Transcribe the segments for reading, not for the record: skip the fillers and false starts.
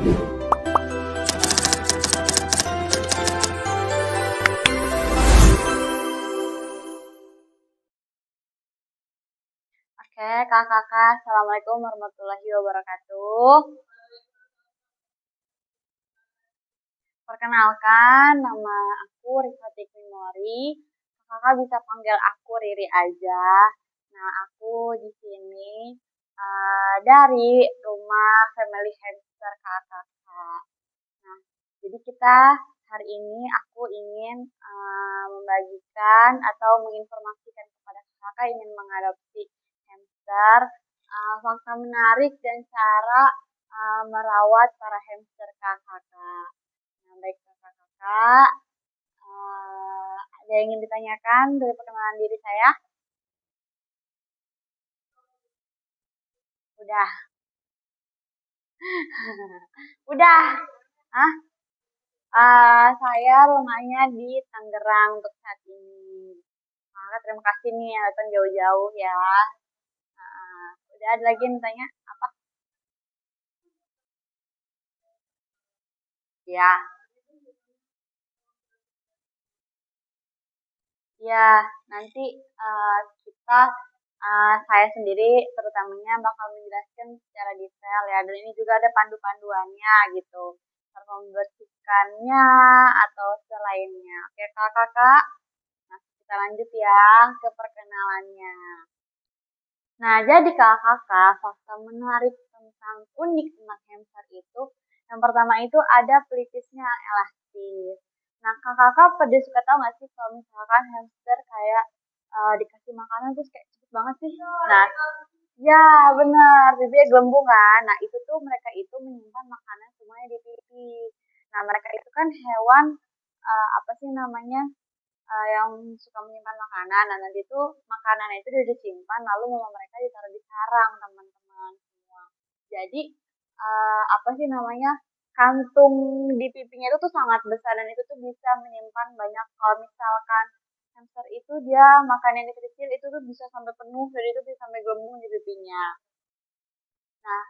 Oke, kakak-kakak, Assalamualaikum warahmatullahi wabarakatuh. Perkenalkan, nama aku Rifati Mori. Kakak bisa panggil aku Riri aja. Nah, aku di sini dari rumah Family Hamster kakak. Nah, jadi kita hari ini aku ingin membagikan atau menginformasikan kepada kakak ingin mengadopsi hamster, fakta menarik dan cara merawat para hamster kakak. Nah, baik kakak-kakak, ada yang ingin ditanyakan dari perkenalan diri saya? Udah. Udah. Hah? Saya rumahnya di Tangerang untuk saat ini. Kakak terima kasih nih yang datang jauh-jauh ya. Udah ada lagi yang tanya? Apa? Ya, ya nanti kita saya sendiri terutamanya bakal menjelaskan secara detail ya. Dan ini juga ada pandu-panduannya gitu. Cara membersihkannya atau selainnya. Oke kakak-kakak, nah kita lanjut ya ke perkenalannya. Nah, jadi kakak-kakak, fakta menarik tentang unik tentang hamster itu, yang pertama itu ada pelipisnya elastis. Nah, kakak-kakak pada suka tahu nggak sih kalau misalkan hamster kayak dikasih makanan terus kayak cepet banget sih? Nah, ya benar, bibirnya gelembung kan. Nah, itu tuh mereka itu menyimpan makanan semuanya di pipi. Nah, mereka itu kan hewan apa sih namanya? Yang suka menyimpan makanan. Nah, nanti tuh makanan itu udah disimpan, lalu mama mereka ditaruh di sarang, teman-teman semua. Jadi, apa sih namanya, kantung di pipinya itu tuh sangat besar dan itu tuh bisa menyimpan banyak. Kalau misalkan hamster itu dia makan yang kecil itu tuh bisa sampai penuh, jadi itu bisa sampai gelembung di pipinya. Nah,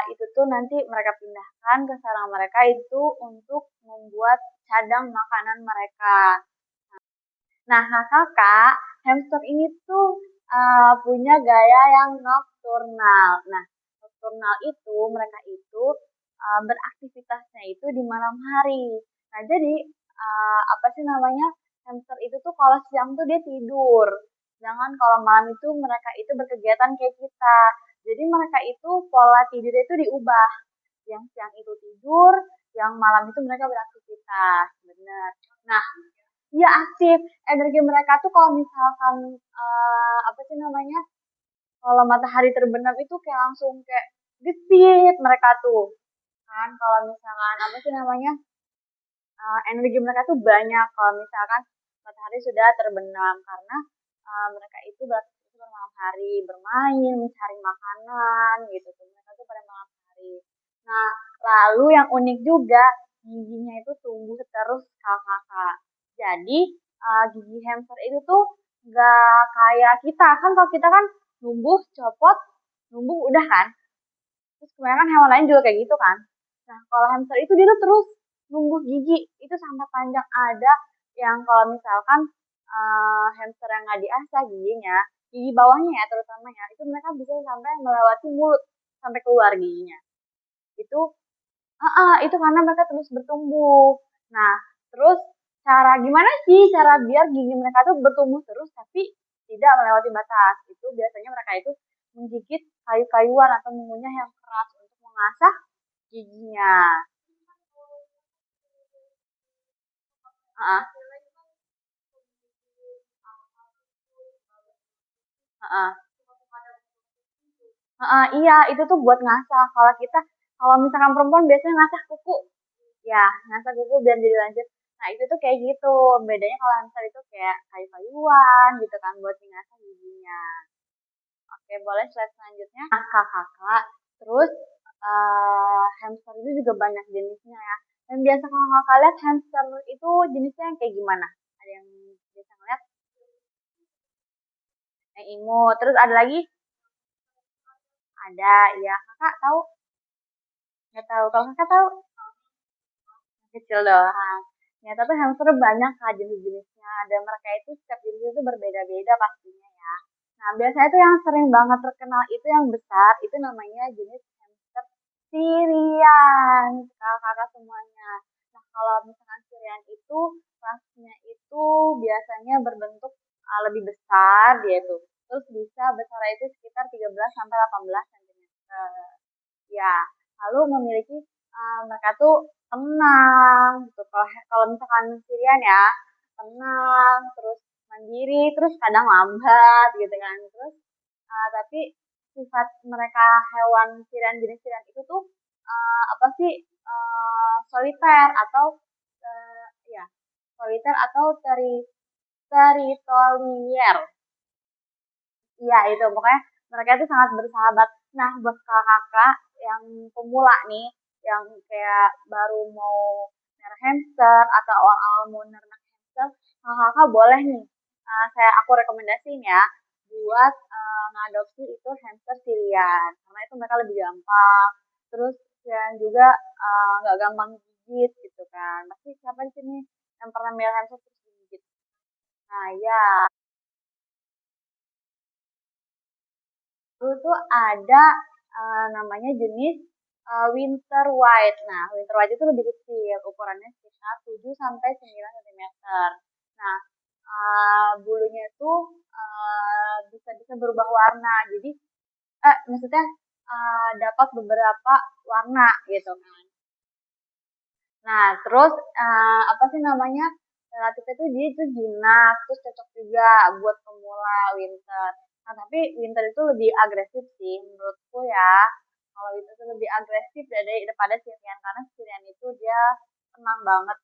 itu tuh nanti mereka pindahkan ke sarang mereka itu untuk membuat cadang makanan mereka. Nah, kakak, hamster ini tuh punya gaya yang nokturnal. Nah, nokturnal itu mereka itu beraktivitasnya itu di malam hari. Nah, jadi apa sih namanya? Hamster itu tuh kalau siang tuh dia tidur. Jangan kalau malam itu mereka itu berkegiatan kayak kita. Jadi mereka itu pola tidurnya itu diubah. Yang siang itu tidur, yang malam itu mereka beraktivitas. Benar. Nah, iya aktif. Energi mereka tuh kalau misalkan apa sih namanya? Kalau matahari terbenam itu kayak langsung kayak gesit mereka tuh. Kan kalau misalkan apa sih namanya? Energi mereka tuh banyak kalau misalkan matahari sudah terbenam karena mereka itu beraktivitas pada malam hari, bermain, mencari makanan gitu tuh. Mereka tuh pada malam hari. Nah, lalu yang unik juga giginya itu tumbuh terus kakak. Jadi gigi hamster itu tuh nggak kayak kita kan, kalau kita kan numbuh copot numbuh udah kan. Terus kebanyakan hewan lain juga kayak gitu kan. Nah, kalau hamster itu dia tuh terus numbuh gigi. Itu sampai panjang. Ada yang kalau misalkan hamster yang nggak diasah giginya, gigi bawahnya ya terutamanya, itu mereka bisa sampai melewati mulut sampai keluar giginya. Itu, itu karena mereka terus bertumbuh. Nah, terus cara gimana sih cara biar gigi mereka tuh bertumbuh terus tapi tidak melewati batas? Itu biasanya mereka itu menggigit kayu-kayuan atau mengunyah yang keras untuk mengasah giginya. Heeh, heeh. Heeh, iya, itu tuh buat ngasah. Kalau kita, kalau misalkan perempuan biasanya ngasah kuku. Ya, ngasah kuku biar jadi lanjut. Nah, itu tuh kayak gitu. Bedanya kalau hamster itu kayak kayu-kayuan gitu kan buat ngasah giginya. Oke, boleh slide selanjutnya. Nah, kakak. Terus, hamster itu juga banyak jenisnya ya. Dan biasa kalau kakak lihat hamster itu jenisnya yang kayak gimana? Ada yang biasa ngeliat? Yang imut. Terus ada lagi? Ada, ya kakak tahu Nggak tahu. Kalau kakak tahu, kecil doang. Ternyata tuh hamster banyak kak jenis-jenisnya. Dan mereka itu setiap jenis itu berbeda-beda pastinya ya. Nah biasanya tuh yang sering banget terkenal itu yang besar. Itu namanya jenis hamster Syrian. Kakak-kakak semuanya. Nah kalau misalkan Syrian itu rasnya itu biasanya berbentuk lebih besar dia tuh. Terus bisa besarnya itu sekitar 13 sampai 18 cm. Ya, lalu memiliki mereka tuh tenang gitu. Kalau misalkan Sirian ya, tenang, terus mandiri, terus kadang lambat gitu kan. Terus tapi sifat mereka hewan Sirian jenis Sirian itu tuh apa sih soliter atau ya soliter atau teritorier. Iya itu pokoknya mereka itu sangat bersahabat. Nah buat kakak-kakak yang pemula nih, yang kayak baru mau nerah hamster atau awal-awal mau nerah hamster, kakak-kakak boleh nih, aku rekomendasiin ya buat ngadopsi itu hamster Syrian karena itu mereka lebih gampang. Terus dan juga nggak gampang gigit gitu kan. Pasti siapa di sini yang pernah melihara hamster terus digigit? Nah ya, itu tuh ada namanya jenis winter white. Nah, winter white itu lebih kecil, ukurannya sekitar 7 sampai 9 cm. Nah, bulunya itu bisa-bisa berubah warna. Jadi, maksudnya dapat beberapa warna gitu kan. Nah, terus apa sih namanya? Relatif itu dia itu jinak, terus cocok juga buat pemula winter. Nah, tapi winter itu lebih agresif sih menurutku ya. Kalau winter itu lebih agresif daripada Sirian karena Sirian itu dia tenang banget,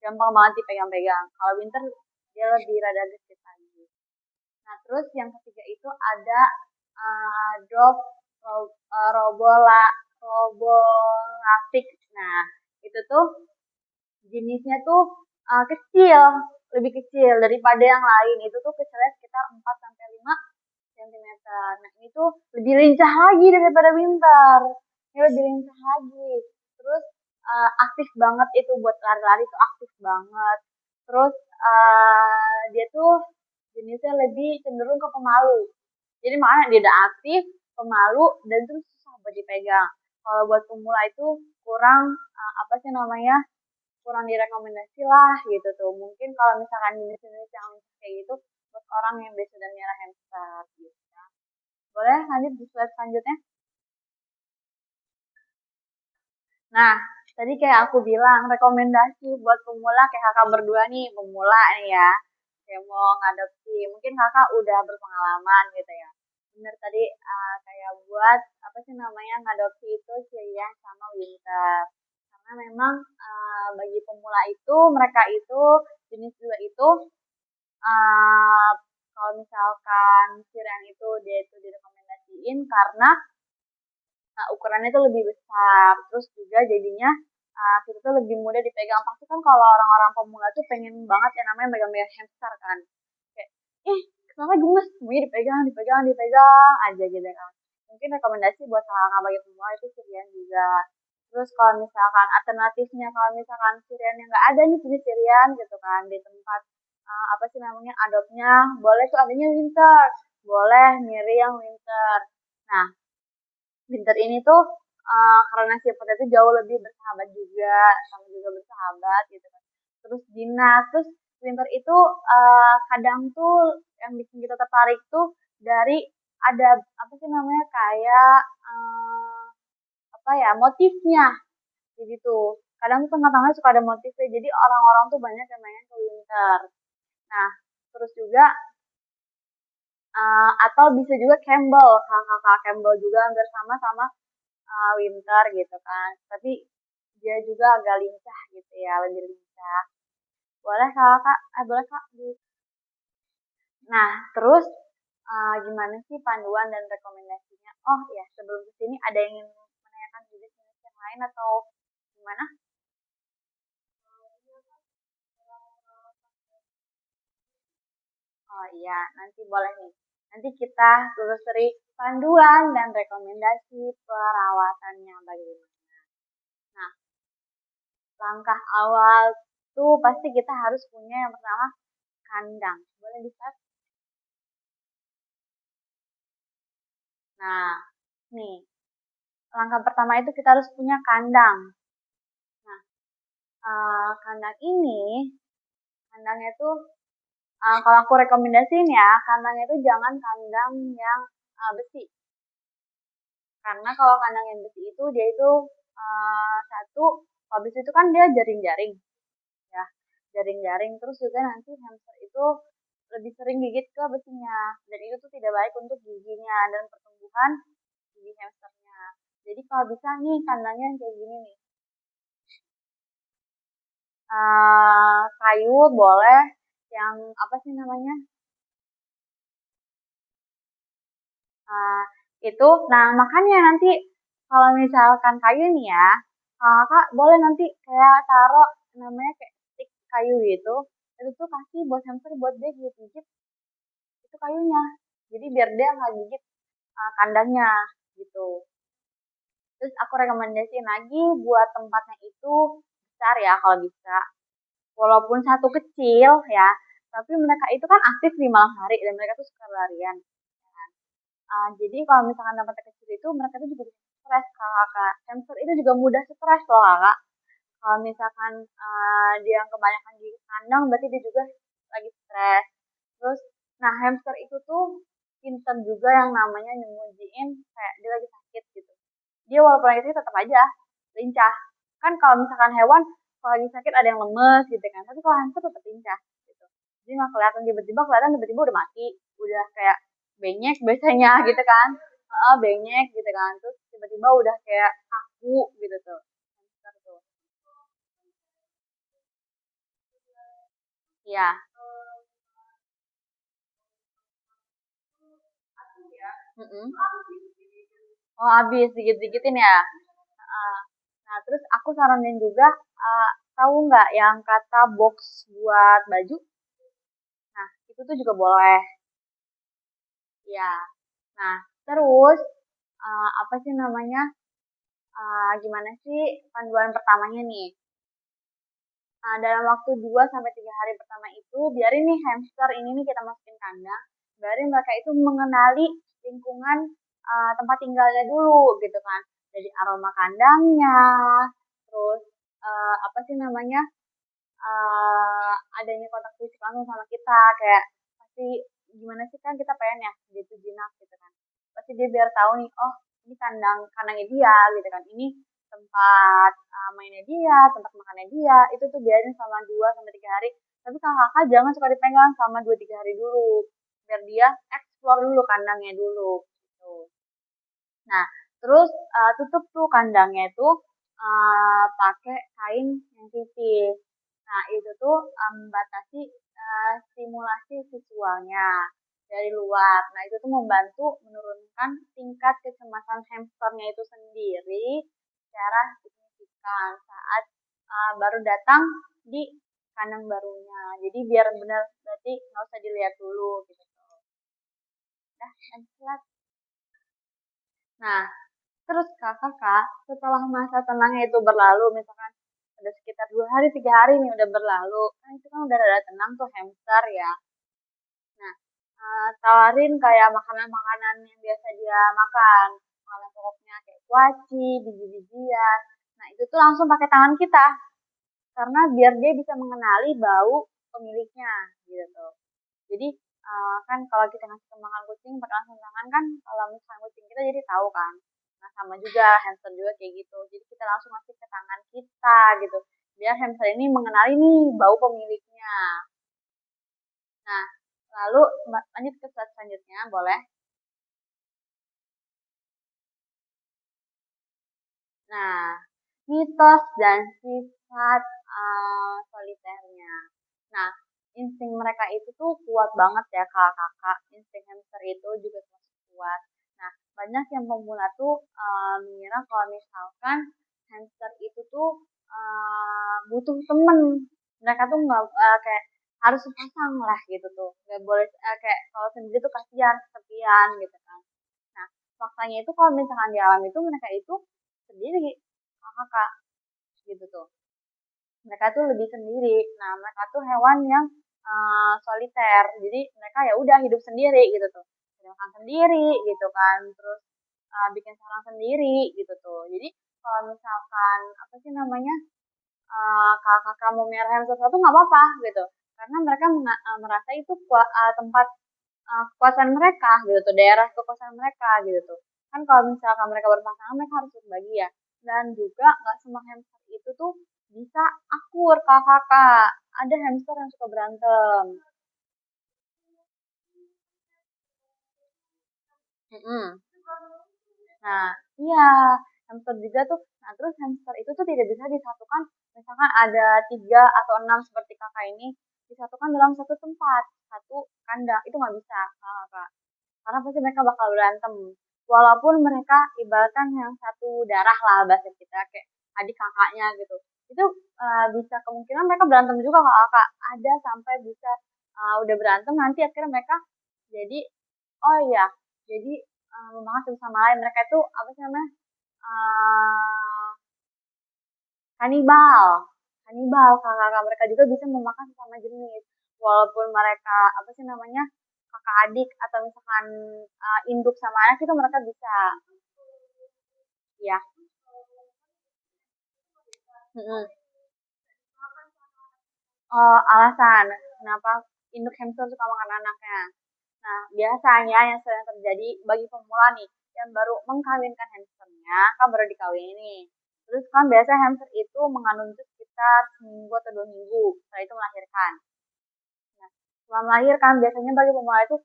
gampang banget dipegang-pegang. Kalau winter dia lebih rada agresif lagi. Nah, terus yang ketiga itu ada dog robola robolafix. Nah, itu tuh jenisnya tuh kecil, lebih kecil daripada yang lain. Itu tuh kecilnya sekitar 4 sampai 5 cm. Nah, ini tuh lebih lincah lagi daripada winter. Ini lebih lincah lagi. Terus aktif banget itu buat lari-lari tuh aktif banget. Terus dia tuh jenisnya lebih cenderung ke pemalu. Jadi makanya dia udah aktif, pemalu, dan terus susah buat dipegang. Kalau buat pemula itu kurang apa sih namanya kurang direkomendasi lah gitu tuh. Mungkin kalau misalkan jenis-jenis yang kayak gitu buat orang yang biasa dan merah hamster gitu ya. Boleh lanjut di slide selanjutnya. Nah, tadi kayak aku bilang rekomendasi buat pemula kayak kakak berdua nih, pemula nih ya. Kayak mau ngadopsi. Mungkin kakak udah berpengalaman gitu ya. Bener tadi kayak buat apa sih namanya ngadopsi itu Syrian sama Winter. Karena memang bagi pemula itu mereka itu jenis dua itu kalau misalkan Syrian itu dia itu direkomendasiin karena ukurannya itu lebih besar, terus juga jadinya kita tuh lebih mudah dipegang. Pasti kan kalau orang-orang pemula tuh pengen banget yang namanya megang-megang hamster kan. Kayak, kenapa gemes? Semuanya dipegang, dipegang, dipegang aja gitu kan. Mungkin rekomendasi buat kakak bagi pemula itu Syrian juga. Terus kalau misalkan alternatifnya, kalau misalkan Syrian yang nggak ada nih jenis Syrian gitu kan di tempat apa sih namanya adopnya, boleh tuh adanya winter, boleh mirip yang winter. Nah, winter ini tuh karena sifatnya tuh jauh lebih bersahabat juga, sama juga bersahabat gitu kan. Terus jinak, terus winter itu kadang tuh yang bikin kita tertarik tuh dari ada apa sih namanya kayak apa ya motifnya jadi tuh kadang tuh tengah-tengahnya suka ada motifnya jadi orang-orang tuh banyak yang main ke winter. Nah terus juga atau bisa juga Campbell, kakak Campbell juga hampir sama winter gitu kan. Tapi dia juga agak lincah gitu ya, lebih lincah. Boleh kakak, boleh kak. Nah, terus gimana sih panduan dan rekomendasinya? Oh ya, sebelum kesini ada yang ingin menanyakan jenis-jenis yang lain atau gimana? Oh iya, nanti boleh nih. Nanti kita telusuri panduan dan rekomendasi perawatannya bagaimana. langkah awal tuh pasti kita harus punya yang pertama kandang. Boleh di start? Nah, nih, langkah pertama itu kita harus punya kandang. Nah, kandang ini, kandangnya tuh, kalau aku rekomendasiin ya, kandangnya itu jangan kandang yang besi. Karena kalau kandang yang besi itu, dia itu satu, kalau besi itu kan dia jaring-jaring, ya, jaring-jaring. Terus juga nanti hamster itu lebih sering gigit ke besinya, dan itu tuh tidak baik untuk giginya dan pertumbuhan gigi hamsternya. Jadi kalau bisa nih kandangnya yang kayak gini nih, kayu boleh, yang apa sih namanya, uh, itu. Nah makanya nanti kalau misalkan kayu nih ya, kakak boleh nanti kayak taruh namanya kayak stick kayu gitu, itu tuh kasih buat hamster buat dia gigit-gigit itu kayunya, jadi biar dia nggak gigit kandangnya gitu. Terus aku rekomendasiin lagi buat tempatnya itu besar ya kalau bisa. Walaupun satu kecil ya, tapi mereka itu kan aktif di malam hari dan mereka tuh suka larian. Jadi kalau misalkan tempatnya kecil itu mereka tuh juga bisa stres kakak. Hamster itu juga mudah stres loh kakak. Kalau misalkan dia yang kebanyakan di kandang berarti dia juga lagi stres. Terus, nah hamster itu tuh pinter juga yang namanya nyembunyiin kayak dia lagi sakit gitu. Dia walaupun lagi sakit tetap aja lincah. Kan kalau misalkan hewan kalau lagi sakit ada yang lemes gitu kan, tapi kalau hamster tetap lincah gitu. Jadi nggak kelihatan tiba-tiba udah mati, udah kayak benyek biasanya gitu kan. Benyek gitu kan, terus tiba-tiba udah kayak kaku gitu tuh. Hamster tuh. Iya. Mm-mm. Oh habis dikit-dikitin ya. Heeh. Nah terus aku saranin juga, tahu nggak yang kata box buat baju? Nah itu tuh juga boleh. Ya. Nah terus apa sih namanya? Gimana sih panduan pertamanya nih? Dalam waktu 2 sampai 3 hari pertama itu biarin nih hamster ini nih kita masukin kandang, biarin mereka itu mengenali lingkungan tempat tinggalnya dulu gitu kan. Dari aroma kandangnya, terus apa sih namanya? Adanya kontak fisik langsung sama kita kayak pasti gimana sih kan kita pengen ya dia tuh jinak gitu kan. Pasti dia biar tahu nih, oh ini kandangnya dia gitu kan. Ini tempat mainnya dia, tempat makannya dia, itu tuh biarin selama 2 sampai 3 hari. Tapi kalau kakak jangan suka dipegang selama 2 3 hari dulu. Biar dia explore dulu kandangnya dulu gitu. Nah, terus tutup tuh kandangnya itu pakai kain yang tipis. Nah, itu tuh membatasi stimulasi visualnya dari luar. Nah, itu tuh membantu menurunkan tingkat kecemasan hamsternya itu sendiri secara signifikan saat baru datang di kandang barunya. Jadi biar benar berarti nggak usah dilihat dulu gitu. Dah, lanjut. Nah, terus kakak, setelah masa tenangnya itu berlalu, misalkan ada sekitar 2 hari, 3 hari nih udah berlalu, kan itu kan udah rada tenang tuh hamster ya. Nah, tawarin kayak makanan-makanan yang biasa dia makan, makanan pokoknya kayak kuaci, biji-bijian. Nah, itu tuh langsung pakai tangan kita, karena biar dia bisa mengenali bau pemiliknya gitu. Jadi kan kalau kita ngasih makan kucing pakai langsung tangan kan, kalau misalnya kucing kita jadi tahu kan. Nah sama juga hamster juga kayak gitu. Jadi kita langsung ngasih ke tangan kita gitu. Biar hamster ini mengenali nih bau pemiliknya. Nah lalu lanjut ke slide selanjutnya boleh. Nah mitos dan sifat soliternya. Nah insting mereka itu tuh kuat banget ya kakak. Insting hamster itu juga termasuk kuat. Nah, banyak yang pemula tuh mengira kalau misalkan hamster itu tuh butuh temen. Mereka tuh nggak kayak harus sepasang lah gitu tuh. Nggak boleh kayak kalau sendiri tuh kasihan, kesepian gitu kan. Nah, faktanya itu kalau misalkan di alam itu mereka itu sendiri kakak gitu tuh. mereka tuh lebih sendiri. Nah, mereka tuh hewan yang soliter. Jadi mereka ya udah hidup sendiri gitu tuh. Makan sendiri gitu kan. Terus bikin sarang sendiri gitu tuh. Jadi kalau misalkan apa sih namanya kakak mau melihara sesuatu nggak apa-apa gitu. Karena mereka merasa itu tempat kekuasaan mereka gitu tuh, daerah kekuasaan mereka gitu tuh. Kan kalau misalkan mereka berpasangan mereka harus berbagi ya. Dan juga nggak semua hamster itu tuh bisa akur kakak. Ada hamster yang suka berantem. Mm-mm. Nah, iya, hamster juga tuh. Nah, terus hamster itu tuh tidak bisa disatukan. Misalkan ada 3 atau 6 seperti kakak ini, disatukan dalam satu tempat, satu kandang. Itu nggak bisa, kakak. Karena pasti mereka bakal berantem. Walaupun mereka ibaratkan yang satu darah lah bahasa kita, kayak adik kakaknya gitu. Itu bisa kemungkinan mereka berantem juga kakak. Ada sampai bisa udah berantem nanti akhirnya mereka jadi oh iya jadi memakan satu sama lain mereka itu apa sih namanya uh, kanibal kanibal kakak mereka juga bisa memakan sesama jenis walaupun mereka apa sih namanya kakak adik atau misalkan induk sama anak itu mereka bisa ya. Mm-mm. Alasan kenapa induk hamster suka makan anaknya. Nah, biasanya yang sering terjadi bagi pemula nih, yang baru mengkawinkan hamsternya, kan baru dikawin ini. Terus kan biasa hamster itu mengandung itu sekitar seminggu atau 2 minggu, setelah itu melahirkan. Nah, setelah melahirkan biasanya bagi pemula itu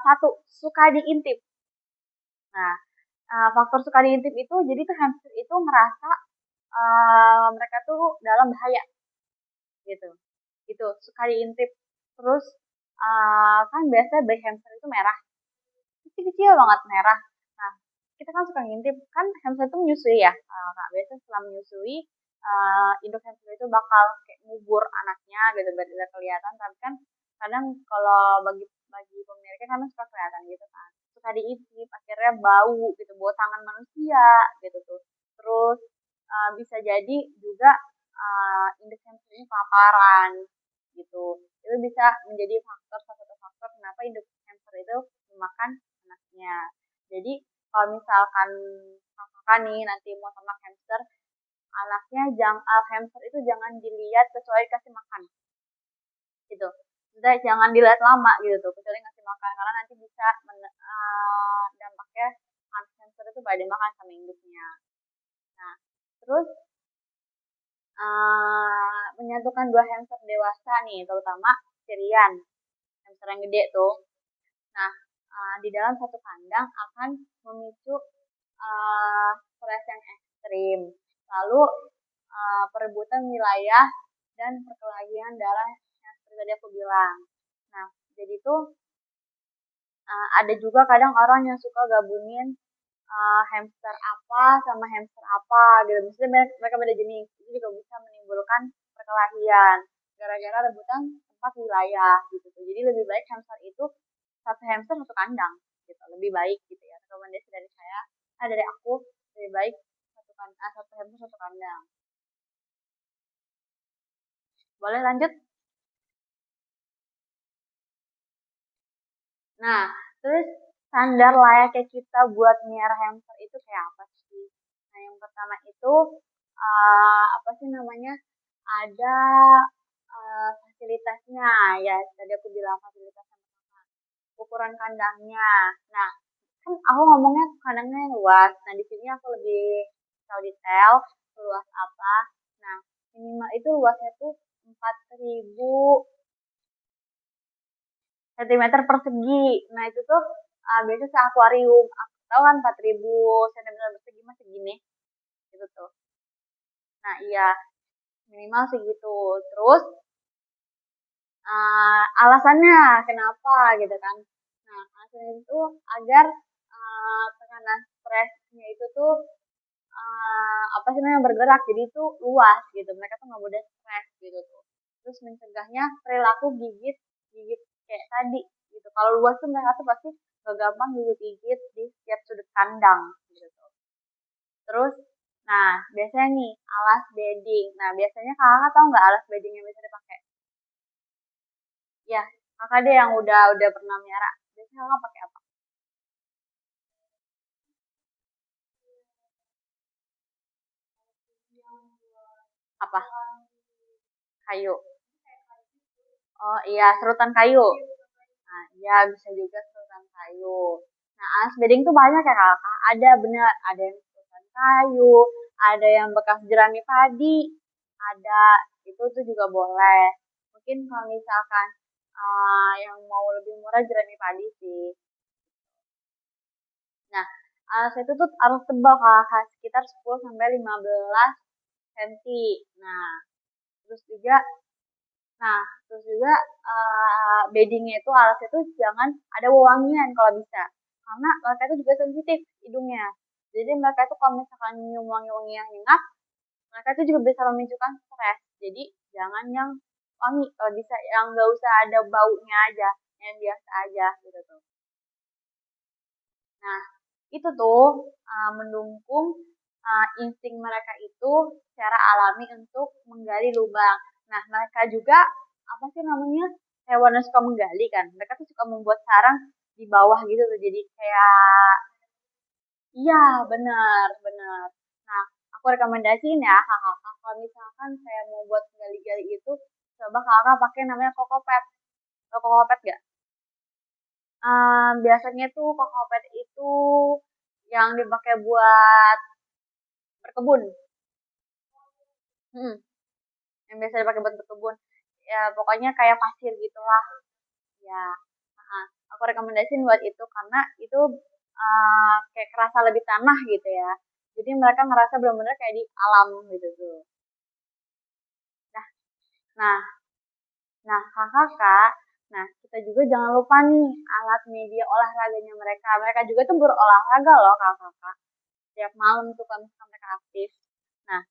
satu, suka diintip. Nah, faktor suka diintip itu, jadi tuh hamster itu merasa mereka tuh dalam bahaya gitu. Itu suka diintip. Terus kan biasa bayi hamster itu merah kecil-kecil banget merah. Nah, kita kan suka ngintip, kan hamster itu menyusui ya. Kak, biasa setelah menyusui, induk hamster itu bakal kayak ngubur anaknya gitu biar tidak kelihatan. Tapi kan kadang kalau bagi bagi pemiliknya kan suka kelihatan gitu kan. Suka diintip, akhirnya bau gitu, bau tangan manusia gitu tuh. Terus bisa jadi juga induk hamster ini kelaparan gitu. Itu bisa menjadi faktor salah satu faktor kenapa induk hamster itu memakan anaknya. Jadi kalau misalkan kakak nih nanti mau ternak hamster, anaknya hamster itu jangan dilihat kecuali kasih makan gitu. Udah jangan dilihat lama gitu tuh, kecuali ngasih makan karena nanti bisa dampaknya anak hamster itu pada makan sama induknya. Nah, terus menyatukan dua hamster dewasa nih, terutama Syrian, hamster yang gede tuh. Nah, di dalam satu kandang akan memicu stres yang ekstrim. Lalu perebutan wilayah dan perkelahian darah yang seperti tadi aku bilang. Nah, jadi itu ada juga kadang orang yang suka gabungin hamster apa sama hamster apa gitu. Misalnya mereka beda jenis, itu juga bisa menimbulkan perkelahian gara-gara rebutan tempat wilayah gitu. Jadi lebih baik hamster itu satu hamster satu kandang gitu, lebih baik gitu ya. Rekomendasi dari saya, dari aku lebih baik satu hamster satu kandang. Boleh lanjut? Nah, terus standar layaknya kita buat miara hamster itu kayak apa sih? Nah, yang pertama itu apa sih namanya? Ada fasilitasnya ya. Tadi aku bilang fasilitas yang pertama. Ukuran kandangnya. Nah, kan aku ngomongnya kandangnya yang luas. Nah, di sini aku lebih tahu detail luas apa. Nah, minimal itu luasnya tuh 4.000 cm persegi. Nah itu tuh biasanya se akuarium. Aku tahu kan 4.000 cm persegi masih gini. Gitu tuh. Nah iya minimal segitu. Terus alasannya kenapa gitu kan. Nah alasannya itu agar tekanan stresnya itu tuh apa sih namanya bergerak jadi itu luas gitu mereka tuh nggak mudah stres gitu tuh terus mencegahnya perilaku gigit gigit kayak tadi gitu kalau luas tuh mereka tuh pasti gak gampang gigit gigit di setiap sudut kandang gitu tuh terus Nah, biasanya nih alas bedding. Nah, biasanya kakak tahu nggak alas bedding yang bisa dipakai? Ya, kakak deh yang udah pernah miara. Biasanya kakak pakai apa? Apa? Kayu. Oh iya, serutan kayu. Nah, iya bisa juga serutan kayu. Nah, alas bedding tuh banyak ya kakak. Ada bener, ada yang serutan kayu, ada yang bekas jerami padi, ada itu tuh juga boleh. Mungkin kalau misalkan yang mau lebih murah jerami padi sih. Nah, alas itu tuh harus tebal kakak, sekitar 10 sampai 15 cm. Nah, terus juga Nah, terus juga beddingnya itu alas itu jangan ada wewangian kalau bisa. Karena mereka itu juga sensitif hidungnya. Jadi mereka itu kalau misalkan nyium wangi-wangi yang nyengat, mereka itu juga bisa memicukan stres. Jadi jangan yang wangi, kalau bisa yang nggak usah ada baunya aja, yang biasa aja gitu tuh. Nah, itu tuh mendukung insting mereka itu secara alami untuk menggali lubang. Nah, mereka juga apa sih namanya hewan yang suka menggali kan? Mereka tuh suka membuat sarang di bawah gitu tuh. Jadi kayak iya benar benar. Nah, aku rekomendasiin ya kakak kalau misalkan saya mau buat gali-gali itu coba kakak pakai namanya kokopet. Tahu kokopet gak? Biasanya tuh kokopet itu yang dipakai buat berkebun. Hmm, yang biasa dipakai buat berkebun. Ya, pokoknya kayak pasir gitu lah. Ya, aku rekomendasiin buat itu karena itu kayak kerasa lebih tanah gitu ya. Jadi mereka ngerasa benar-benar kayak di alam gitu tuh. Nah, nah, nah kakak, nah kita juga jangan lupa nih alat media olahraganya mereka. Mereka juga tuh berolahraga loh kakak. Tiap malam tuh kalau misalkan mereka aktif. Nah,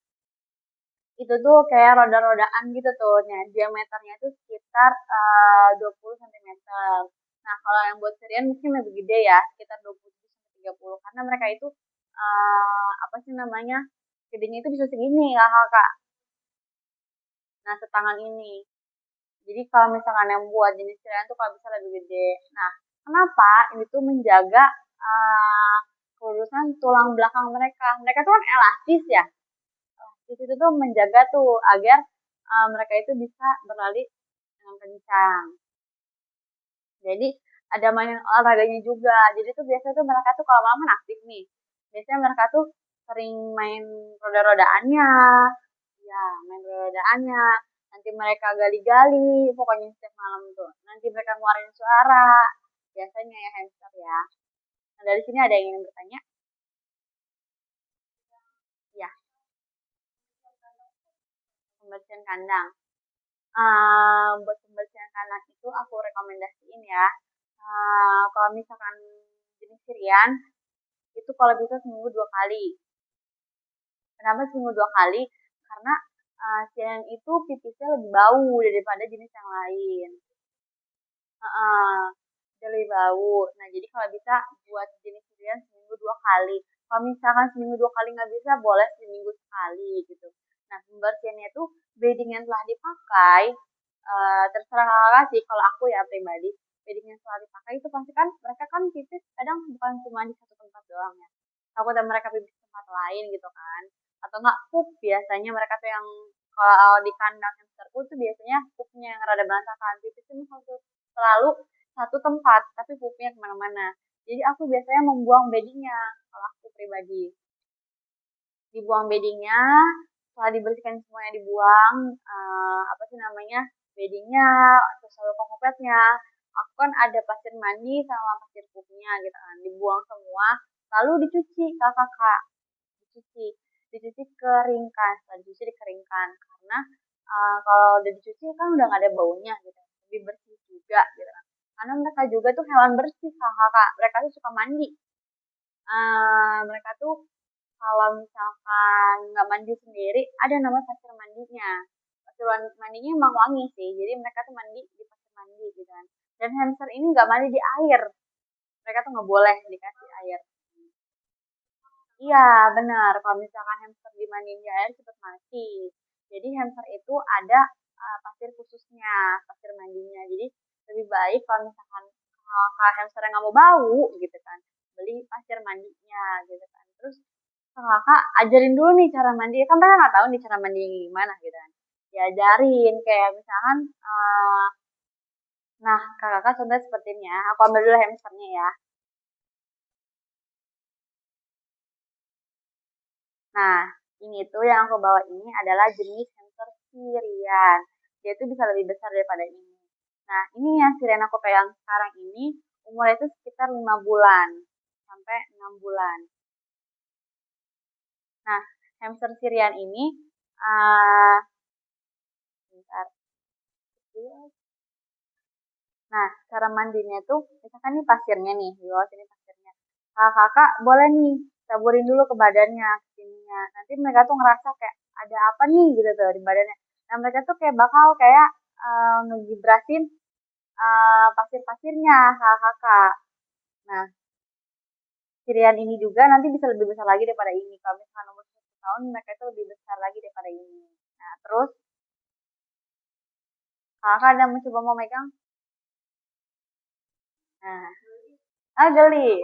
itu tuh kayak roda-rodaan gitu tuh. Nah, diameternya itu sekitar 20 cm. Nah, kalau yang buat serian mungkin lebih gede ya, sekitar 27 sampai 30 karena mereka itu apa sih namanya? Gedenya itu bisa segini ya, Kak. Nah, setangan ini. Jadi kalau misalkan yang buat jenis serian tuh kalau bisa lebih gede. Nah, kenapa? Ini tuh menjaga kelurusan tulang belakang mereka. Mereka tuh kan elastis ya. Di situ tuh menjaga tuh agar mereka itu bisa berlari dengan kencang. Jadi ada main olahraganya juga. Jadi tuh biasanya tuh mereka tuh kalau malam kan aktif nih. Biasanya mereka tuh sering main roda-rodaannya. Ya, main roda-rodaannya. Nanti mereka gali-gali, pokoknya setiap malam tuh. Nanti mereka ngeluarin suara. Biasanya ya hamster ya. Nah, dari sini ada yang ingin bertanya? Ya, pembersihan kandang. Buat pembersihan kandang itu aku rekomendasiin ya. Kalau misalkan jenis Syrian, itu kalau bisa seminggu 2 kali. Kenapa seminggu 2 kali? Karena Syrian itu pipisnya lebih bau daripada jenis yang lain. Heeh, dia lebih bau. Nah, jadi kalau bisa buat jenis Syrian seminggu 2 kali. Kalau misalkan seminggu 2 kali nggak bisa, boleh seminggu sekali gitu. Nah, pembersihannya itu bedding yang telah dipakai, terserah kakak sih. Kalau aku ya pribadi, bedding yang telah dipakai itu pasti kan mereka kan pipis kadang bukan cuma di satu tempat doang ya. Takutnya mereka pipis di tempat lain gitu kan. Atau enggak pup biasanya mereka tuh yang kalau di kandang hamsterku tuh biasanya pupnya yang rada berantakan. Pipis itu selalu satu tempat, tapi pupnya kemana-mana. Jadi aku biasanya membuang beddingnya kalau aku pribadi. Dibuang beddingnya, setelah dibersihkan semuanya dibuang, apa sih namanya, beddingnya, terus lalu kokopetnya. Aku kan ada pasir mandi sama pasir pupnya gitu kan, dibuang semua, lalu dicuci kakak, dicuci, dicuci keringkan, setelah dicuci dikeringkan karena kalau udah dicuci kan udah nggak ada baunya gitu, lebih bersih juga gitu kan. Karena mereka juga tuh hewan bersih kakak, mereka tuh suka mandi. Mereka tuh kalau misalkan nggak mandi sendiri, ada namanya pasir mandinya. Pasir mandinya emang wangi sih, jadi mereka tuh mandi di pasir mandi gitu kan. Dan hamster ini nggak mandi di air, mereka tuh nggak boleh dikasih air. Iya, benar. Kalau misalkan hamster dimandiin di air cepet mati. Jadi hamster itu ada pasir khususnya, pasir mandinya. Jadi lebih baik kalau misalkan kalau hamsternya nggak mau bau gitu kan, beli pasir mandinya gitu kan. Terus kakak ajarin dulu nih cara mandi. Kan mereka nggak tahu nih cara mandi gimana gitu kan. Diajarin kayak misalkan, nah kakak contohnya seperti ini ya. Aku ambil dulu hamsternya ya. Nah, ini tuh yang aku bawa ini adalah jenis hamster Syrian. Dia tuh bisa lebih besar daripada ini. Nah, ini yang Syrian aku pegang sekarang ini umurnya itu sekitar 5 bulan sampai 6 bulan. Nah, hamster Syrian ini bentar. Nah, cara mandinya tuh misalkan nih pasirnya nih, di bawah sini pasirnya. Kakak boleh nih taburin dulu ke badannya, ke sininya. Nanti mereka tuh ngerasa kayak ada apa nih gitu tuh di badannya. Nah, mereka tuh kayak bakal kayak ngegibrasin pasir-pasirnya kakak. Nah, Sirian ini juga nanti bisa lebih besar lagi daripada ini. Kalau misalkan umur 1 tahun, mereka itu lebih besar lagi daripada ini. Nah, terus kakak ada mencoba mau megang? Nah, geli.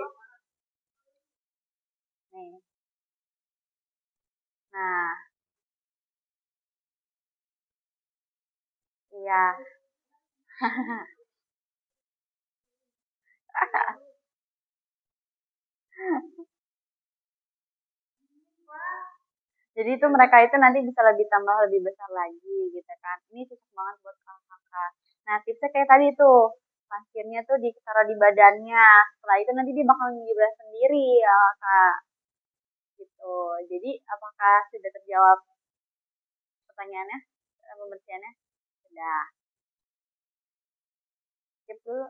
Nih. Nah, iya. Jadi itu mereka itu nanti bisa lebih tambah lebih besar lagi gitu kan. Ini cocok banget buat kakak. Nah tipsnya kayak tadi tuh, pasirnya tuh ditaruh di badannya. Setelah itu nanti dia bakal ngibras sendiri ya kak. Gitu. Jadi apakah sudah terjawab pertanyaannya, pembersihannya? Sudah. Skip dulu.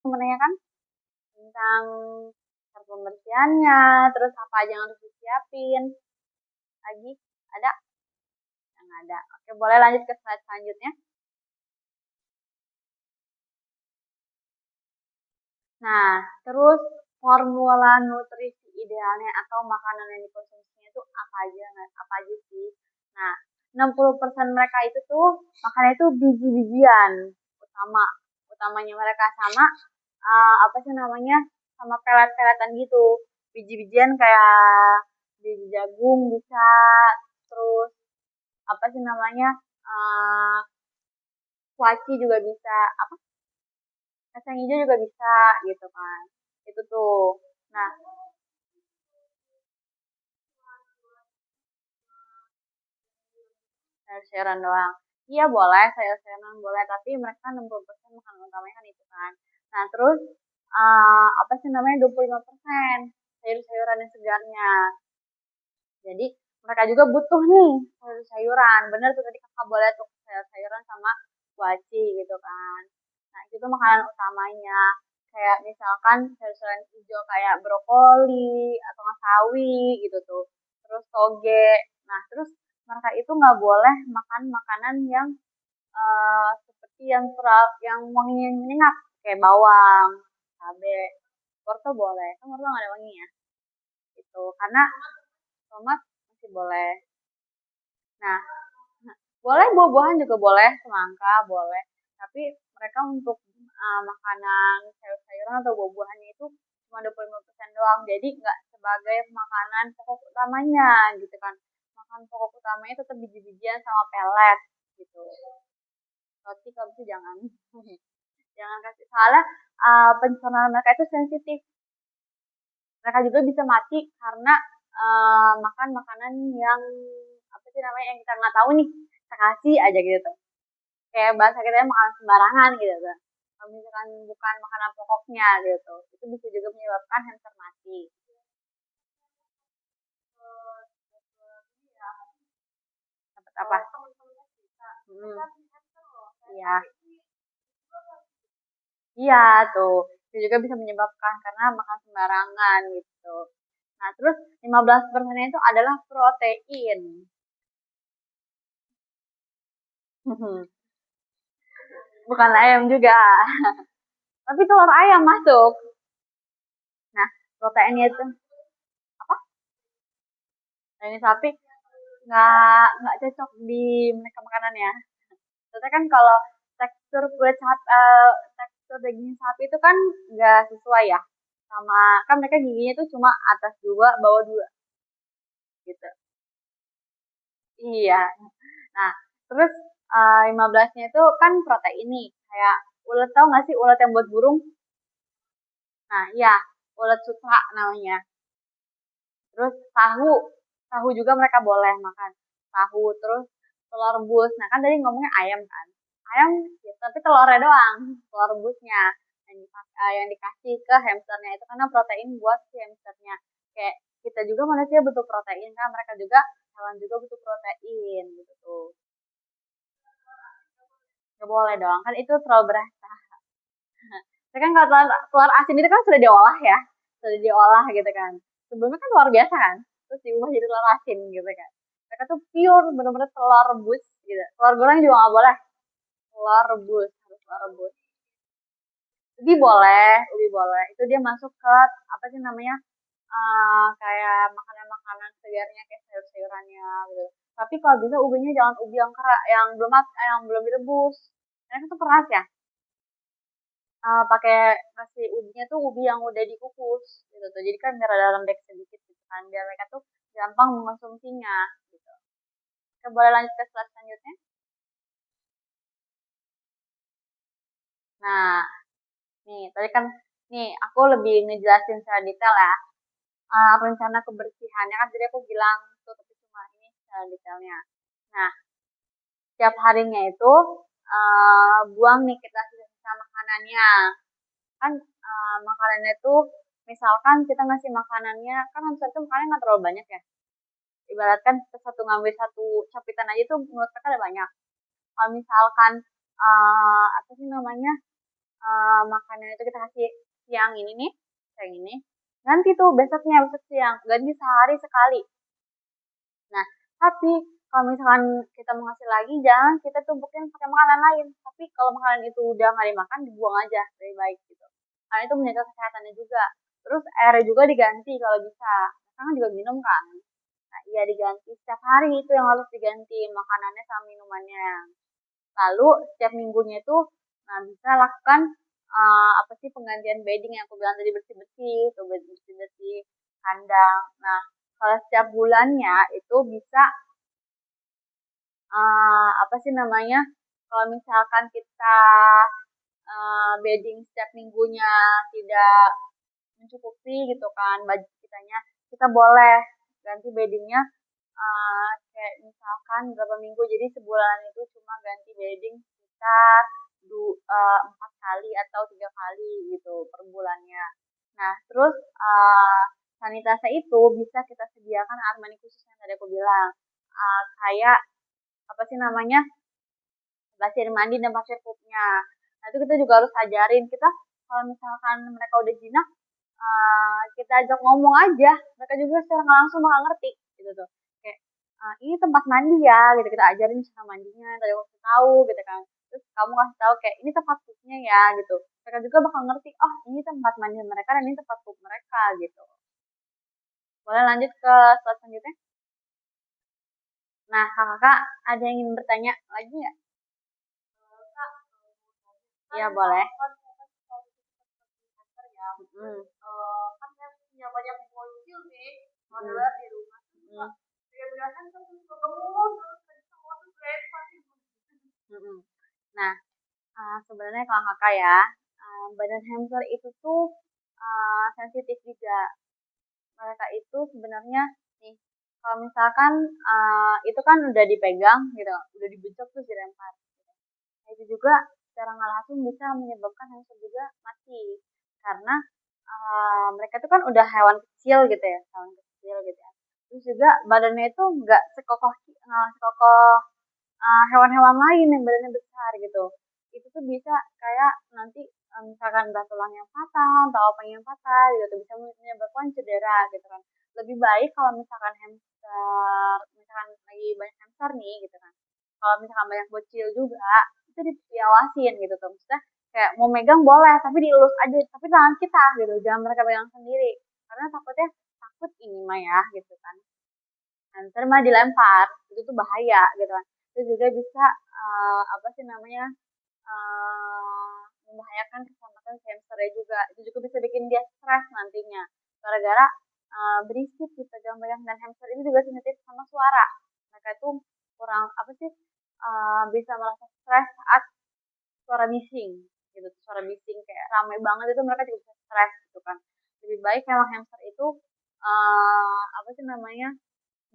Menanyakan tentang cara pembersihannya, terus apa aja yang harus disiapin. Lagi ada? Yang ada. Oke, boleh lanjut ke slide selanjutnya. Nah, terus formula nutrisi idealnya atau makanan yang dikonsumsinya itu apa aja, apa aja sih? Nah, 60% mereka itu tuh makannya itu biji-bijian utama, utamanya mereka sama apa sih namanya, sama pelet-peletan gitu. Biji-bijian kayak biji jagung bisa, terus apa sih namanya, uh, kuaci juga bisa, apa kacang hijau juga bisa gitu kan. Itu tuh. Nah, sayur-sayuran doang. Iya boleh, sayur-sayuran boleh, tapi mereka 60% makanan utamanya kan itu kan. Nah, terus apa sih namanya 25% sayur-sayuran yang segarnya. Jadi mereka juga butuh nih sayur-sayuran. Bener tuh tadi kakak boleh tuh sayur-sayuran sama kuaci gitu kan. Nah, itu tuh makanan utamanya. Kayak misalkan sayur-sayuran hijau kayak brokoli atau sawi gitu tuh. Terus toge. Nah, terus mereka itu nggak boleh makan makanan yang seperti yang wanginya menyengat kayak bawang, cabai, wortel boleh. Kan wortel nggak ada wanginya. Gitu. Karena tomat masih boleh. Nah, boleh buah-buahan juga boleh, semangka boleh. Tapi mereka untuk makanan sayur-sayuran atau buah-buahannya itu cuma 25% doang. Jadi nggak sebagai makanan pokok utamanya gitu kan. Makan pokok utamanya tetap biji-bijian sama pelet gitu. Roti kalau bisa jangan. Jangan kasih. Soalnya pencernaan mereka itu sensitif. Mereka juga bisa mati karena makan makanan yang apa sih namanya yang kita nggak tahu nih, kita kasih aja gitu. Kayak bahasa kita makanan sembarangan gitu tuh. Kalau misalkan bukan makanan pokoknya gitu, itu bisa juga menyebabkan hamster mati. Dapat apa? Hmm. Iya, iya tuh. Itu juga bisa menyebabkan karena makan sembarangan gitu. Nah, terus 15% itu adalah protein. Bukan ayam juga. Tapi telur ayam masuk. Nah, proteinnya itu apa? daging sapi nggak cocok di mereka makanannya. Soalnya kan kalau tekstur kulit sapi, tekstur daging sapi itu kan nggak sesuai ya sama, kan mereka giginya tuh cuma atas dua, bawah dua gitu. Iya. Nah, terus 15-nya itu kan protein nih, kayak ulet, tau nggak sih ulet yang buat burung? Nah, iya, ulet sutra namanya. Terus tahu, tahu juga mereka boleh makan. Tahu, terus telur rebus. Nah, kan tadi ngomongnya ayam kan. Ayam, ya, tapi telurnya doang, telur rebusnya. Yang dikasih ke hamsternya itu karena protein buat si hamsternya. Kayak kita juga manusia butuh protein kan, mereka juga, hewan juga butuh protein gitu tuh. Gak boleh dong, kan itu terlalu berasa. Tapi kan kalau telur asin itu kan sudah diolah ya, sudah diolah gitu kan. Sebelumnya kan luar biasa kan, terus diubah jadi telur asin gitu kan. Mereka tuh pure bener-bener telur rebus gitu. Telur goreng juga nggak boleh, telur rebus harus telur rebus. Ubi boleh. Itu dia masuk ke apa sih namanya, kayak makanan-makanan segarnya kayak sayur-sayurannya gitu. Tapi kalau bisa ubinya jangan ubi yang keras, yang belum direbus. Karena itu keras ya. Pakai nasi ubinya tuh ubi yang udah dikukus gitu tuh. Jadi kan biar ada lembek sedikit gitu kan, biar mereka tuh gampang mengkonsumsinya gitu. Oke, boleh lanjut ke slide selanjutnya. Nah, nih tadi kan nih aku lebih ngejelasin secara detail ya. Rencana kebersihannya kan tadi aku bilang tuh, tapi cuma ini secara detailnya. Nah, setiap harinya itu buang nih kita sisa makanannya. Kan makanannya itu misalkan kita ngasih makanannya, kan hamster itu makannya nggak terlalu banyak ya. Ibaratkan kita satu ngambil satu capitan aja tuh menurut mereka ada banyak. Kalau misalkan apa sih namanya, makanan itu kita kasih siang ini nih, siang ini, nanti tuh besok siang, ganti sehari sekali. Nah, tapi kalau misalkan kita mau ngasih lagi, jangan kita tumpukin pakai makanan lain. Tapi kalau makanan itu udah nggak dimakan, dibuang aja, lebih baik gitu. Karena itu menjaga kesehatannya juga. Terus airnya juga diganti kalau bisa. Karena juga minum kan. Nah, iya diganti. Setiap hari itu yang harus diganti makanannya sama minumannya. Lalu setiap minggunya itu, nah bisa lakukan apa sih penggantian bedding yang aku bilang tadi, bersih-bersih, tuh bersih-bersih kandang. Nah, kalau setiap bulannya itu bisa apa sih namanya, kalau misalkan kita bedding setiap minggunya tidak mencukupi gitu kan budget kitanya, kita boleh ganti beddingnya kayak misalkan berapa minggu, jadi sebulan itu cuma ganti bedding sekitar 4 kali atau 3 kali gitu per bulannya. Nah, terus sanitase itu bisa kita sediakan air mani khusus yang tadi aku bilang. Kayak apa sih namanya, pasir mandi dan pasir pupnya. Nah, itu kita juga harus ajarin. Kita kalau misalkan mereka udah jinak, kita ajak ngomong aja, mereka juga secara nggak langsung bakal ngerti gitu tuh. Kayak ini tempat mandi ya, gitu kita ajarin cara mandinya, tadi waktu tahu gitu kan. Terus kamu kasih tahu kayak ini tempat pupnya ya gitu. Mereka juga bakal ngerti, oh ini tempat mandi mereka dan ini tempat pup mereka gitu. Boleh lanjut ke slide selanjutnya. Nah, kakak ada yang ingin bertanya lagi nggak? Iya boleh. Hmm. Kan saya punya banyak bocil nih, modalnya di rumah. Dia kan terus ketemu terus semua tuh lempar gitu. Nah, sebenarnya kalau kakak ya, badan hamster itu tuh sensitif juga. Mereka itu sebenarnya nih, kalau misalkan itu kan udah dipegang gitu, udah dibentuk terus dilempar. Nah, itu juga secara nggak langsung bisa menyebabkan hamster juga mati, karena mereka itu kan udah hewan kecil gitu ya, hewan kecil gitu ya. Terus juga badannya itu nggak sekokoh hewan-hewan lain yang badannya besar gitu. Itu tuh bisa kayak nanti misalkan entah tulang yang patah atau apa yang patah gitu tuh bisa menyebabkan cedera gitu kan. Lebih baik kalau misalkan hamster, misalkan lagi banyak hamster nih gitu kan. Kalau misalkan banyak bocil juga, itu diawasin gitu tuh. Maksudnya kayak mau megang boleh, tapi dielus aja, tapi tangan kita gitu, jangan mereka pegang sendiri. Karena takut ini mah ya gitu kan. hamster mah dilempar, itu tuh bahaya gitu kan. Itu juga bisa apa sih namanya membahayakan keselamatan si hamsternya juga. Itu juga bisa bikin dia stres nantinya gara-gara berisik gitu pegang-pegang, dan hamster ini juga sensitif sama suara. Mereka itu kurang apa sih bisa merasa stres saat suara bising gitu, suara bising kayak ramai banget itu mereka juga bisa stres gitu kan. Lebih baik memang hamster itu apa sih namanya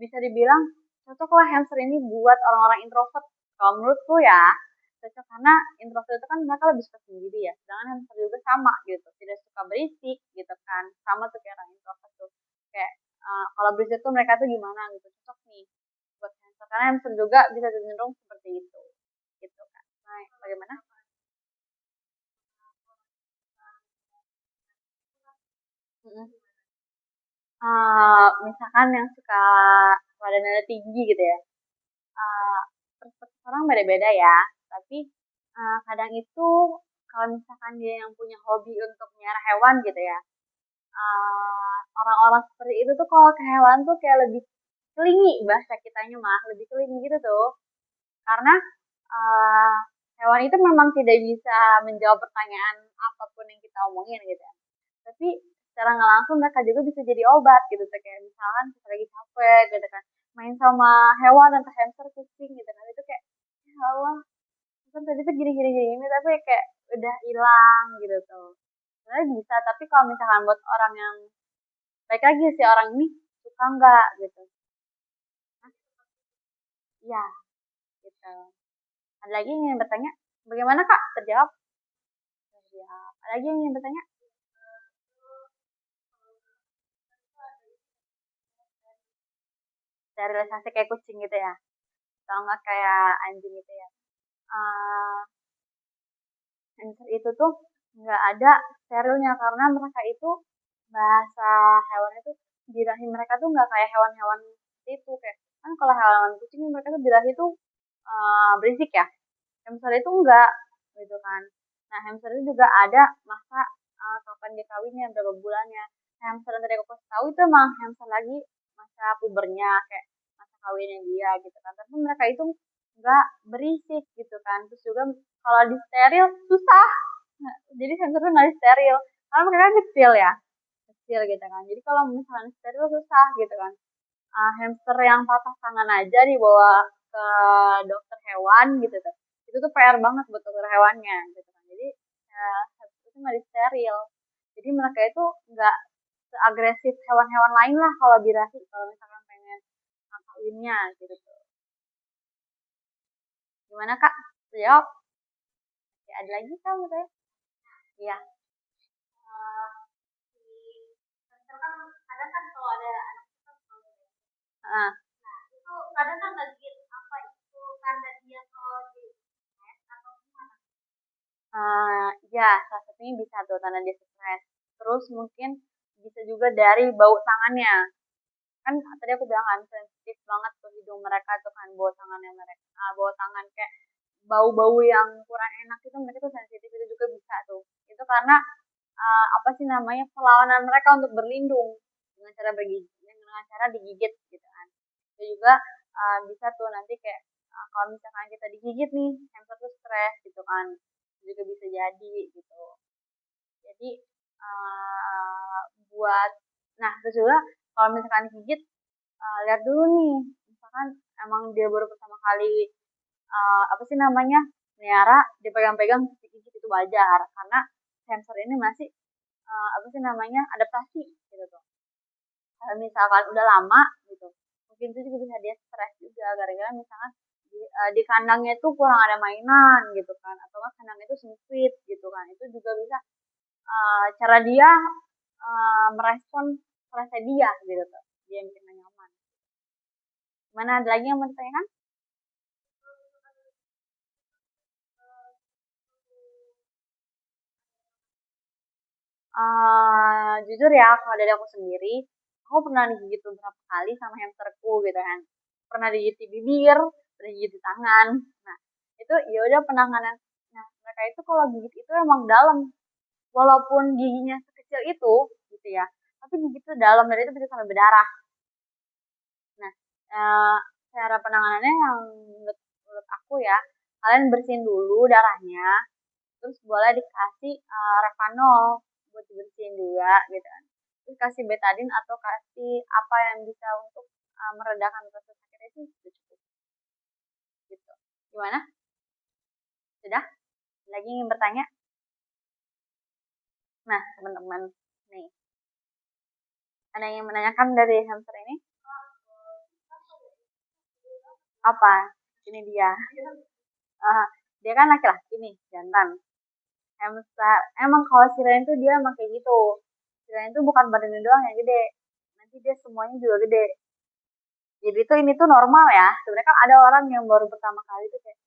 bisa dibilang cocok lah hamster ini buat orang-orang introvert. Kalau menurutku ya cocok karena introvert itu kan mereka lebih suka sendiri ya, sedangkan hamster juga sama gitu, tidak suka berisik gitu kan, sama tuh kayak orang introvert tuh kayak kalau berisik tuh mereka tuh gimana gitu, cocok nih buat hamster karena hamster juga bisa cenderung seperti itu gitu kan. Nah, bagaimana? Mm-mm. Misalkan yang suka pada nada tinggi gitu ya, uh, perspektif orang beda-beda ya. Tapi kadang itu kalau misalkan dia yang punya hobi untuk melihara hewan gitu ya, orang-orang seperti itu tuh kalau ke hewan tuh kayak lebih kelingi, bahasa kitanya mah lebih kelingi gitu tuh. Karena uh, hewan itu memang tidak bisa menjawab pertanyaan apapun yang kita omongin gitu ya. Tapi secara nggak langsung mereka juga bisa jadi obat gitu. Kayak misalkan kita lagi capek gitu kan, main sama hewan atau hamster, kucing gitu kan, itu kayak ya Allah kan tadi tuh gini gini gini tapi kayak udah hilang gitu tuh. Sebenarnya bisa, tapi kalau misalkan buat orang yang baik lagi sih orang ini suka nggak gitu. Nah, iya gitu. Ada lagi yang ingin bertanya? Bagaimana Kak? Terjawab? Terjawab. Ada lagi yang ingin bertanya? Sterilisasi kayak kucing gitu ya? Atau nggak kayak anjing gitu ya? Uh, Hamster itu tuh nggak ada sterilnya karena mereka itu bahasa hewan itu birahi mereka tuh nggak kayak hewan-hewan itu kayak kan kalau hewan kucing mereka tuh birahi tuh berisik ya. Hamster itu enggak gitu kan. Nah hamster itu juga ada masa kapan dia kawinnya berapa bulannya. Hamster yang tadi aku kasih tahu itu emang hamster lagi masa pubernya kayak masa kawinnya dia gitu kan. Tapi mereka itu enggak berisik gitu kan. Terus juga kalau di steril susah. Nah, jadi hamster itu nggak steril karena mereka kan kecil ya, kecil gitu kan. Jadi kalau misalnya steril susah gitu kan. Hamster yang patah tangan aja dibawa ke dokter hewan gitu tuh. Itu tuh PR banget buat dokter hewannya gitu kan. Jadi ya, hamster itu nggak steril. Jadi mereka itu nggak seagresif hewan-hewan lain lah kalau birahi kalau misalkan pengen kawinnya gitu tuh. Gimana Kak? Jawab. Ya, ada lagi kamu teh? Iya. Hamster kan kadang kan kalau ada anak kecil ah. Nah, itu kadang kan nggak gigit apa itu tanda dia kalau di atau gimana? Ya, salah satunya bisa tuh tanda dia stres. Terus mungkin bisa juga dari bau tangannya. Kan tadi aku bilang kan sensitif banget tuh hidung mereka tuh kan bau tangannya mereka. Bau tangan kayak bau-bau yang kurang enak itu mereka tuh sensitif, itu juga bisa tuh. Itu karena apa sih namanya perlawanan mereka untuk berlindung dengan cara bergigit, dengan cara digigit gitu kan. Itu juga bisa tuh nanti kayak kalau misalkan kita digigit nih hamster tuh stres gitu kan, juga bisa jadi gitu. Jadi uh, buat nah terus juga kalau misalkan digigit lihat dulu nih, misalkan emang dia baru pertama kali apa sih namanya melihara, dipegang-pegang digigit itu wajar karena hamster ini masih apa sih namanya adaptasi gitu tuh. Kalau misalkan udah lama gitu mungkin itu juga bisa dia stres juga gara-gara misalkan di kandangnya itu kurang ada mainan gitu kan, atau kan kandangnya itu sempit gitu kan, itu juga bisa cara dia merespon stresnya dia gitu tuh, dia yang bikin gak nyaman. Mana ada lagi yang mau ditanyakan? Jujur ya kalau dari aku sendiri aku pernah digigit beberapa kali sama hamsterku gitu kan, pernah digigit di bibir, pernah digigit di tangan. Nah itu ya udah penanganan. Nah mereka itu kalau gigit itu emang dalam, walaupun giginya sekecil itu gitu ya, tapi gigit itu dalam dan itu bisa sampai berdarah. Nah Eee, cara penanganannya yang menurut aku ya, kalian bersihin dulu darahnya, terus boleh dikasih, Rohypnol buat dibersihin juga gitu kan. Terus kasih betadine atau kasih apa yang bisa untuk, meredakan rasa sakitnya itu sudah cukup, gitu. Gimana? Sudah? Lagi ingin bertanya? Nah, teman-teman, nih, ada yang ingin menanyakan dari hamster ini? Apa? Ini dia. Eh, dia kan laki-laki nih, jantan. Hamster. Emang kalau sirene tuh dia emang kayak gitu. Sirene tuh bukan badannya doang yang gede. Nanti dia semuanya juga gede. Jadi tuh ini tuh normal ya. Sebenarnya kan ada orang yang baru pertama kali tuh kayak,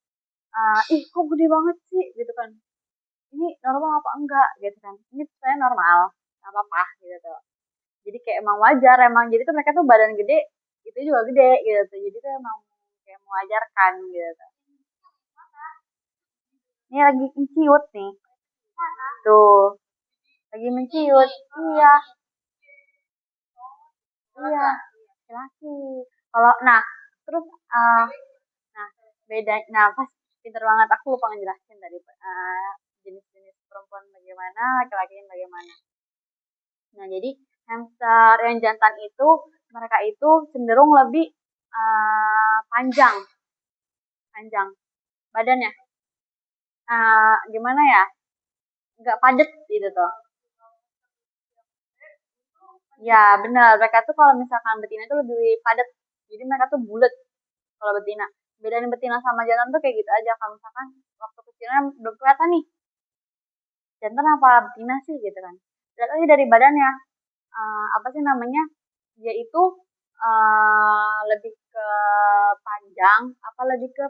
ih kok gede banget sih gitu kan. Ini normal apa enggak gitu kan. Ini saya normal. Gak apa-apa gitu tuh. Jadi kayak emang wajar emang. Jadi tuh mereka tuh badan gede, itu juga gede gitu tuh. Jadi tuh emang kayak mewajarkan gitu tuh. Ini lagi menciut nih. Tuh, lagi menciut. Iya, iya, laki-laki. Kalau nah, terus nah beda nah pas pinter banget aku lupa ngejelasin tadi jenis-jenis perempuan bagaimana, laki-laki yang bagaimana. Nah, jadi hamster yang jantan itu mereka itu cenderung lebih panjang, panjang badannya. Gimana ya? Nggak padet gitu tuh. Ya, benar. Mereka tuh kalau misalkan betina itu lebih padat. Jadi mereka tuh bulat kalau betina. Bedain betina sama jantan tuh kayak gitu aja. Kalau misalkan waktu kecilnya belum kelihatan nih, jantan apa betina sih gitu kan. Lihat aja dari badannya. Apa sih namanya? Dia itu lebih ke panjang, apa lebih ke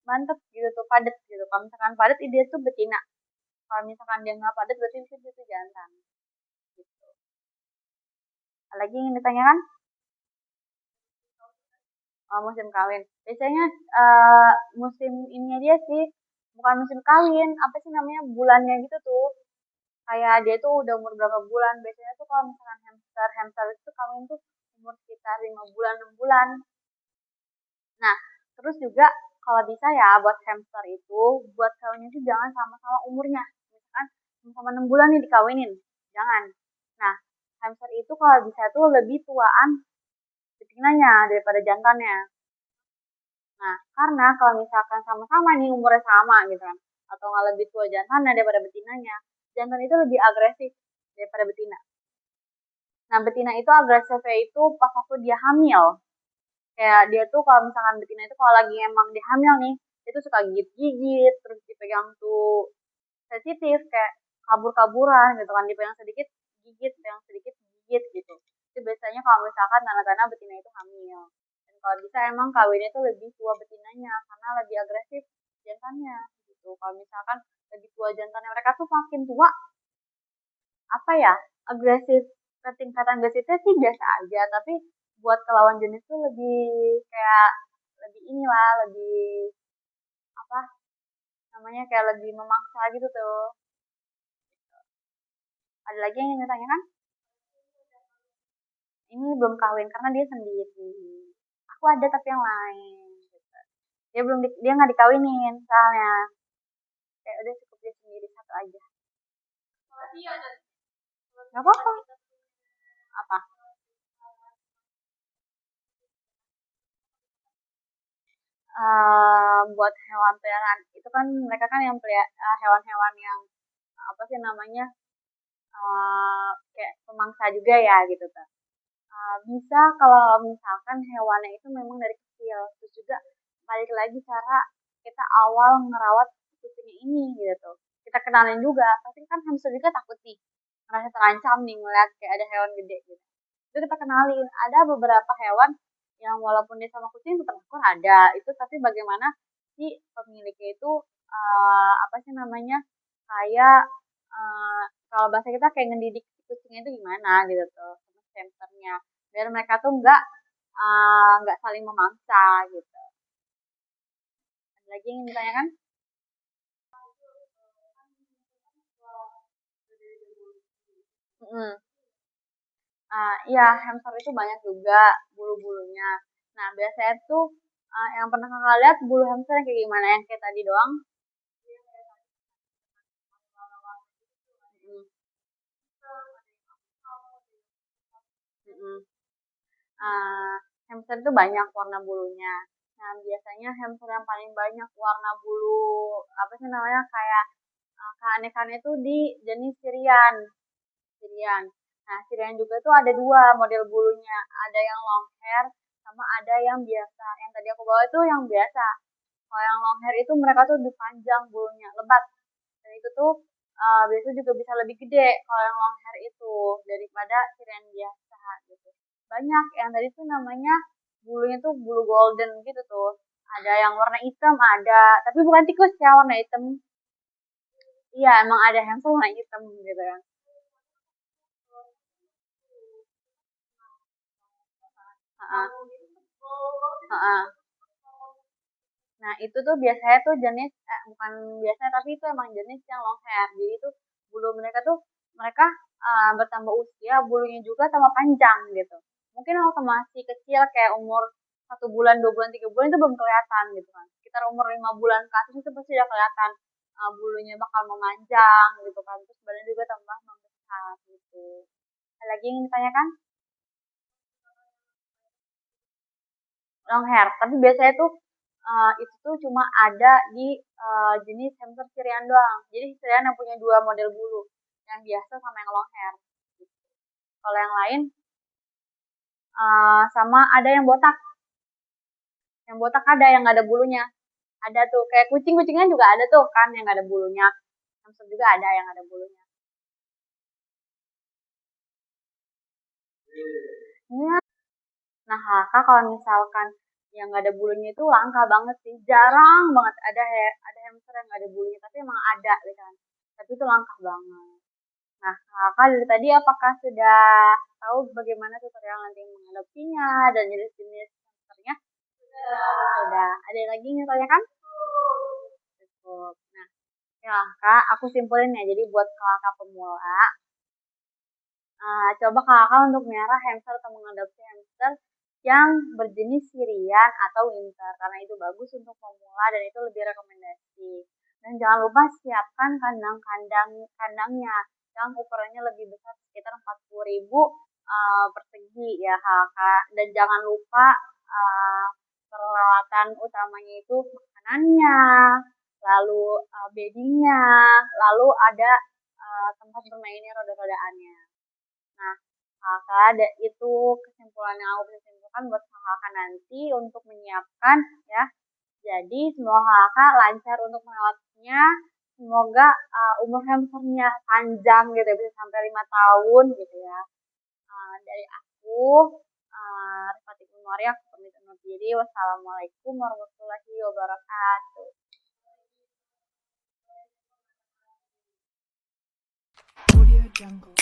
mantep gitu tuh, padat gitu. Kalau misalkan padat, dia tuh betina. Kalau misalkan dia nggak padat, berarti itu dia tuh jantan. Gitu. Lagi ingin ditanyakan? Musim kawin. Biasanya musim ini dia sih bukan musim kawin, apa sih namanya bulannya gitu tuh. Kayak dia tuh udah umur berapa bulan. Biasanya tuh kalau misalkan hamster, hamster itu kawin tuh umur sekitar 5 bulan, 6 bulan. Nah, terus juga kalau bisa ya buat hamster itu, buat kawinnya itu jangan sama-sama umurnya. Misalkan sama 6 bulan nih dikawinin. Jangan. Nah, hamster itu kalau bisa tuh lebih tuaan betinanya daripada jantannya. Nah, karena kalau misalkan sama-sama nih umurnya sama gitu kan, atau nggak lebih tua jantannya daripada betinanya, jantan itu lebih agresif daripada betina. Nah, betina itu agresifnya itu pas waktu dia hamil. Kayak dia tuh kalau misalkan betina itu kalau lagi emang dia hamil nih, itu suka gigit-gigit, terus dipegang tuh sensitif, kayak kabur-kaburan gitu kan, dipegang sedikit gigit, pegang sedikit gigit gitu. Itu biasanya kalau misalkan tanda-tanda betina itu hamil. Dan kalau bisa emang kawinnya itu lebih tua betinanya karena lebih agresif jantannya gitu. Kalau misalkan lebih tua jantannya mereka tuh makin tua apa ya agresif ketingkatan agresifnya sih biasa aja tapi buat ke lawan jenis tuh lebih kayak lebih inilah lebih apa namanya kayak lebih memaksa gitu tuh. Ada lagi yang ingin ditanyakan? Ini belum kawin karena dia sendiri. Aku ada tapi yang lain. Gitu. Dia nggak dikawinin soalnya. Kayak udah cukup dia sendiri satu aja. Gak apa-apa. Apa? Buat hewan peliharaan itu kan mereka kan yang hewan-hewan yang apa sih namanya kayak pemangsa juga ya gitu tuh. Bisa kalau misalkan hewannya itu memang dari kecil. Terus juga balik lagi cara kita awal ngerawat kucing ini gitu. Kita kenalin juga. Pasti kan hamster juga takut nih. Ngerasa terancam nih ngeliat kayak ada hewan gede gitu. Itu kita kenalin. Ada beberapa hewan yang walaupun dia sama kucing tetap takut ada. Itu tapi bagaimana si pemiliknya itu apa sih namanya kayak kalau bahasa kita kayak ngedidik si kucingnya itu gimana gitu tuh sama si hamsternya biar mereka tuh nggak saling memangsa gitu. Ada lagi yang ditanyakan? Mm. Iya hamster itu banyak juga bulu-bulunya. Nah, biasanya tuh yang pernah kakak lihat bulu hamster yang kayak gimana? Yang kayak tadi doang? Mm, mm. Ah, hamster itu banyak warna bulunya. Nah, biasanya hamster yang paling banyak warna bulu apa sih namanya kayak keanekarnya itu di jenis Syrian. Syrian. Nah, Syrian juga tuh ada dua model bulunya. Ada yang long hair sama ada yang biasa. Yang tadi aku bawa itu yang biasa. Kalau yang long hair itu mereka tuh lebih panjang bulunya, lebat. Dan itu tuh biasanya juga bisa lebih gede kalau yang long hair itu daripada Syrian biasa gitu. Banyak yang tadi tuh namanya bulunya tuh bulu golden gitu tuh. Ada yang warna hitam ada, tapi bukan tikus ya warna hitam. Iya, emang ada hamster warna hitam gitu kan. Heeh. Heeh. Nah, itu tuh biasanya tuh jenis bukan biasanya tapi itu emang jenis yang long hair. Jadi itu bulu mereka tuh mereka bertambah usia, bulunya juga tambah panjang gitu. Mungkin waktu masih kecil kayak umur 1 bulan, 2 bulan, 3 bulan itu belum kelihatan gitu kan. Sekitar umur 5 bulan ke atas itu pasti udah kelihatan bulunya bakal memanjang gitu kan. Terus badan juga tambah membesar gitu. Ada lagi yang ditanyakan? Long hair. Tapi biasanya tuh itu tuh cuma ada di jenis hamster Syrian doang. Jadi Syrian yang punya dua model bulu, yang biasa sama yang long hair. Kalau yang lain sama ada yang botak. Yang botak ada yang nggak ada bulunya. Ada tuh kayak kucing-kucingan juga ada tuh kan yang nggak ada bulunya. Hamster juga ada yang ada bulunya. Iya. Nah, kakak kalau misalkan yang nggak ada bulunya itu langka banget sih. Jarang banget ada hamster yang nggak ada bulunya, tapi emang ada gitu kan. Tapi itu langka banget. Nah, kakak dari tadi apakah sudah tahu bagaimana tutorial nanti mengadopsinya dan jenis-jenis hamsternya? Sudah. Ada lagi yang ditanyakan? Cukup. Nah, ya kak, aku simpulin ya. Jadi buat kakak pemula, coba kakak untuk melihara hamster atau mengadopsi hamster yang berjenis Syrian atau winter karena itu bagus untuk pemula dan itu lebih rekomendasi. Dan jangan lupa siapkan kandangnya yang ukurannya lebih besar sekitar 40.000 persegi ya kakak. Dan jangan lupa peralatan utamanya itu makanannya, lalu beddingnya, lalu ada tempat bermainnya roda-rodaannya. Nah, kakak ada itu kesimpulan yang aku bisa simpulkan buat kakak nanti untuk menyiapkan ya. Jadi semoga kakak lancar untuk melewatinya. Semoga umur hamsternya panjang gitu ya, bisa sampai 5 tahun gitu ya. Dari aku, Rifati Kumari, aku pamit undur diri. Wassalamualaikum warahmatullahi wabarakatuh. Audio Jungle.